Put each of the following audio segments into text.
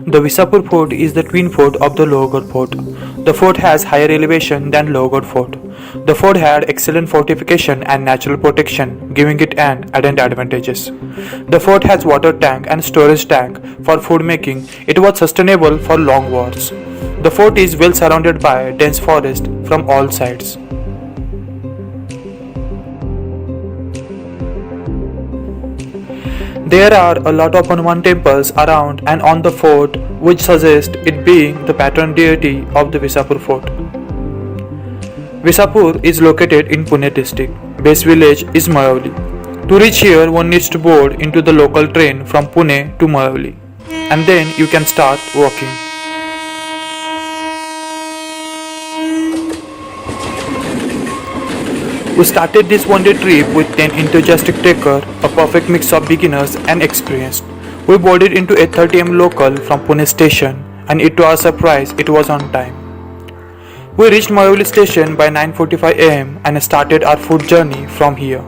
The Visapur Fort is the twin fort of the Lohagad Fort. The fort has higher elevation than Lohagad Fort. The fort had excellent fortification and natural protection, giving it an added advantages. The fort has water tank and storage tank for food making. It was sustainable for long wars. The fort is well surrounded by dense forest from all sides. There are a lot of Hanuman temples around and on the fort, which suggest it being the patron deity of the Visapur Fort. Visapur is located in Pune district. Base village is Malavli. To reach here, one needs to board into the local train from Pune to Malavli, and then you can start walking. We started this one-day trip with 10 enthusiastic trekkers, a perfect mix of beginners and experienced. We boarded into 8:30 am local from Pune station, and to our surprise, it was on time. We reached Malavli station by 9:45 am and started our foot journey from here.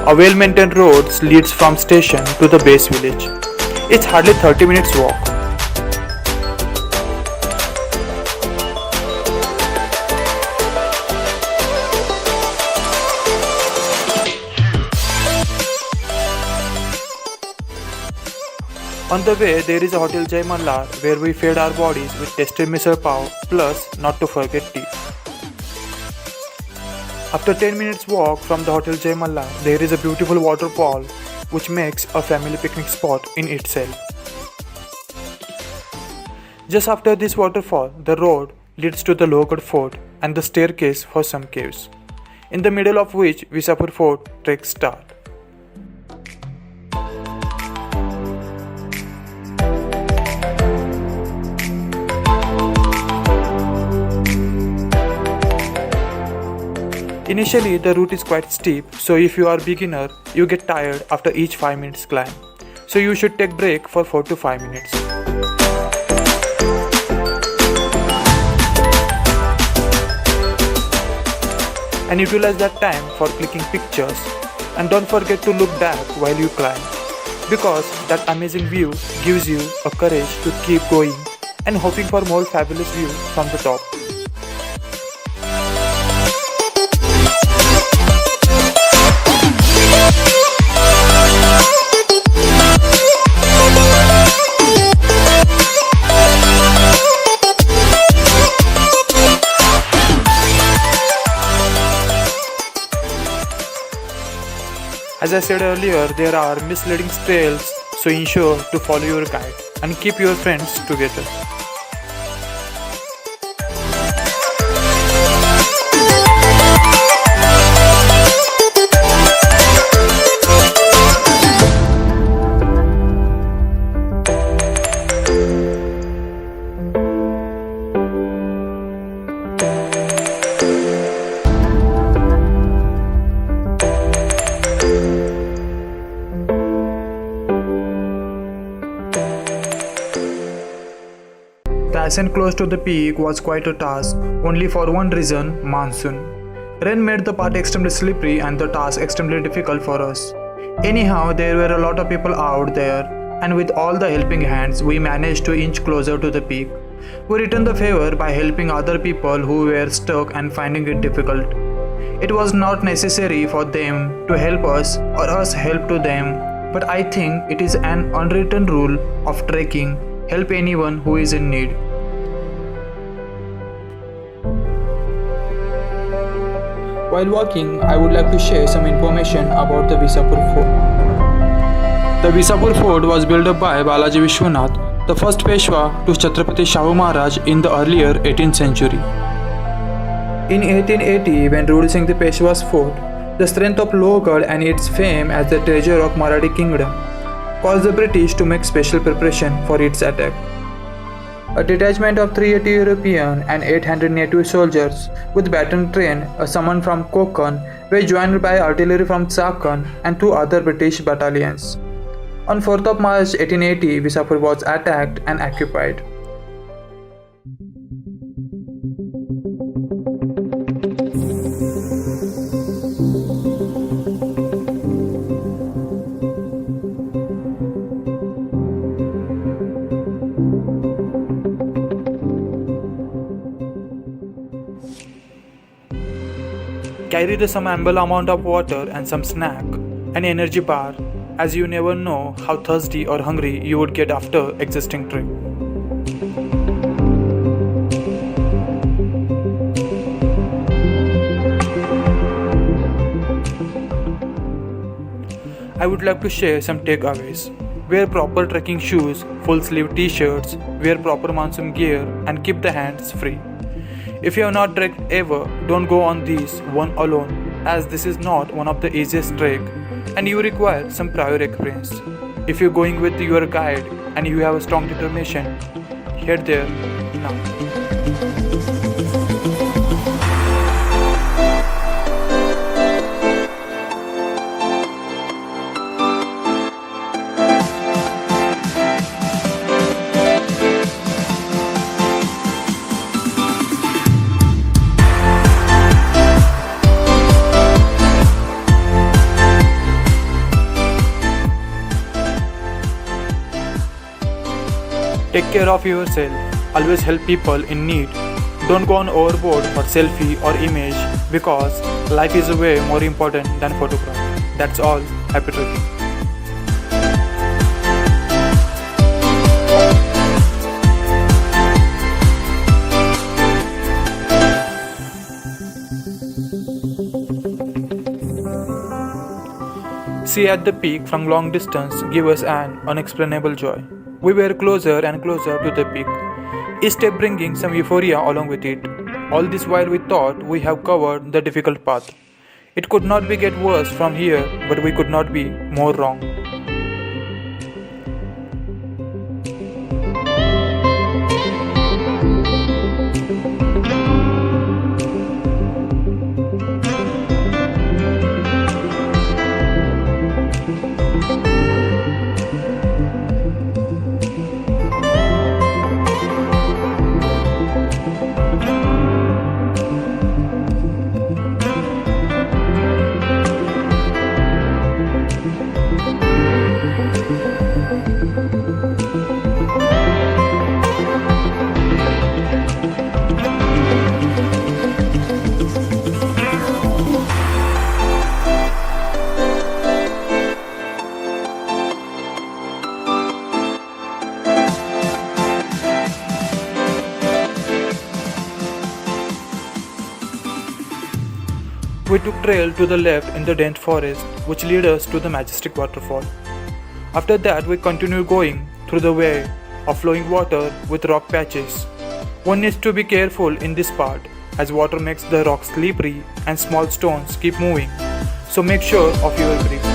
A well-maintained road leads from station to the base village. It's hardly 30 minutes walk. On the way, there is a hotel Jai Mallar where we fed our bodies with tasty misal pav, plus not to forget tea. After 10 minutes walk from the hotel Jai Mallar, there is a beautiful waterfall which makes a family picnic spot in itself. Just after this waterfall, the road leads to the Lohagad Fort and the staircase for some caves, in the middle of which Visapur Fort trek start. Initially, the route is quite steep, so if you are beginner, you get tired after each 5 minutes climb. So you should take break for 4 to 5 minutes. And utilize that time for clicking pictures. And don't forget to look back while you climb, because that amazing view gives you a courage to keep going and hoping for more fabulous view from the top. As I said earlier, there are misleading trails, so ensure to follow your guide and keep your friends together. The ascent close to the peak was quite a task, only for one reason: monsoon. Rain made the path extremely slippery and the task extremely difficult for us. Anyhow, there were a lot of people out there, and with all the helping hands, we managed to inch closer to the peak. We returned the favor by helping other people who were stuck and finding it difficult. It was not necessary for them to help us or us help to them, but I think it is an unwritten rule of trekking: help anyone who is in need. While walking, I would like to share some information about the Visapur Fort. The Visapur Fort was built up by Balaji Vishwanath, the first Peshwa to Chhatrapati Shahu Maharaj in the earlier 18th century. In 1880, when ruling Singh the Peshwa's fort, the strength of Lohagad and its fame as the treasure of Marathi kingdom caused the British to make special preparation for its attack. A detachment of 380 European and 800 native soldiers with baton train summoned from Konkan were joined by artillery from Chakan and 2 other British battalions. On 4th of March 1880, Visapur was attacked and occupied. carry some ample amount of water and some snack, an energy bar, as you never know how thirsty or hungry you would get after existing trip. I would like to share some takeaways. Wear proper trekking shoes, full sleeve t-shirts, wear proper monsoon gear and keep the hands free. If you have not trekked ever, don't go on this one alone, as this is not one of the easiest trek and you require some prior experience. If you're going with your guide and you have a strong determination, head there now. Take care of yourself. Always help people in need. Don't go on overboard for selfie or image because life is way more important than photograph. That's all. Happy trekking. See at the peak from long distance give us an unexplainable joy. We were closer and closer to the peak, each step bringing some euphoria along with it. All this while we thought we have covered the difficult path. It could not be get worse from here, but we could not be more wrong. We took trail to the left in the dense forest which led us to the majestic waterfall. After that we continued going through the way of flowing water with rock patches. One needs to be careful in this part as water makes the rocks slippery and small stones keep moving, so make sure of your grip.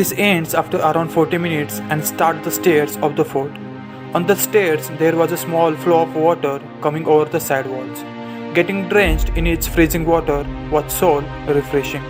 This ends after around 40 minutes and starts the stairs of the fort. On the stairs there was a small flow of water coming over the side walls. Getting drenched in its freezing water was so refreshing.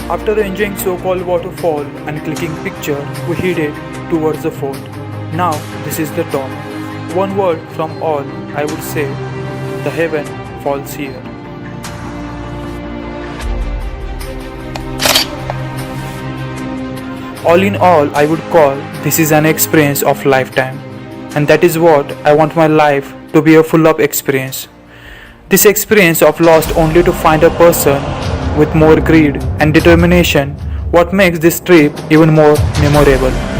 After enjoying so-called waterfall and clicking picture, we headed towards the fort. Now this is the top. One word from all, I would say, the heaven falls here. All in all, I would call this is an experience of lifetime. And that is what I want my life to be, a full of experience. This experience of lost only to find a person with more greed and determination, what makes this trip even more memorable.